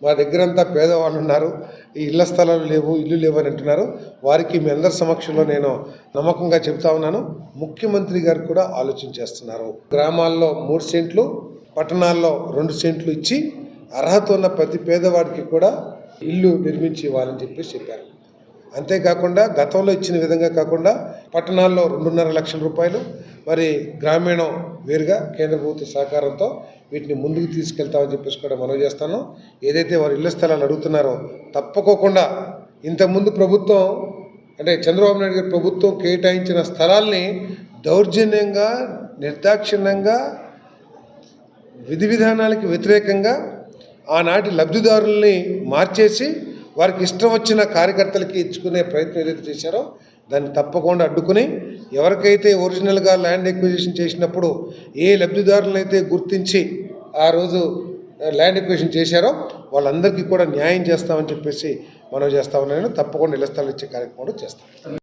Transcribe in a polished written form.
మా దగ్గరంతా పేదవాళ్ళు ఉన్నారు, ఈ ఇళ్ల స్థలాలు లేవు, ఇల్లు లేవు అని అంటున్నారు. వారికి మీ అందరి సమక్షంలో నేను నమ్మకంగా చెప్తా ఉన్నాను, ముఖ్యమంత్రి గారు కూడా ఆలోచన చేస్తున్నారు. గ్రామాల్లో 3 సెంట్లు, పట్టణాల్లో 2 సెంట్లు ఇచ్చి అర్హత ఉన్న ప్రతి పేదవాడికి కూడా ఇల్లు నిర్మించి ఇవ్వాలని చెప్పారు. అంతేకాకుండా గతంలో ఇచ్చిన విధంగా కాకుండా పట్టణాల్లో 2.5 లక్షల రూపాయలు, మరి గ్రామీణం వేరుగా కేంద్ర ప్రభుత్వ సహకారంతో వీటిని ముందుకు తీసుకెళ్తామని చెప్పేసి కూడా మనవి చేస్తాను. ఏదైతే వారు ఇళ్ల స్థలాలు అడుగుతున్నారో తప్పకోకుండా ఇంతకుముందు ప్రభుత్వం అంటే చంద్రబాబు నాయుడు గారి ప్రభుత్వం కేటాయించిన స్థలాల్ని దౌర్జన్యంగా, నిర్దాక్షిణ్యంగా, విధి విధానాలకి వ్యతిరేకంగా ఆనాటి లబ్ధిదారుల్ని మార్చేసి వారికి ఇష్టం వచ్చిన కార్యకర్తలకి ఇచ్చుకునే ప్రయత్నం ఏదైతే చేశారో దాన్ని తప్పకుండా అడ్డుకుని ఎవరికైతే ఒరిజినల్గా ల్యాండ్ ఎక్విజిషన్ చేసినప్పుడు ఏ లబ్ధిదారులనైతే గుర్తించి ఆ రోజు ల్యాండ్ ఎక్విజిషన్ చేశారో వాళ్ళందరికీ కూడా న్యాయం చేస్తామని చెప్పేసి మనం చేస్తా ఉన్నాను. తప్పకుండా ఇళ్ల స్థలాలు ఇచ్చే కార్యక్రమం చేస్తాం.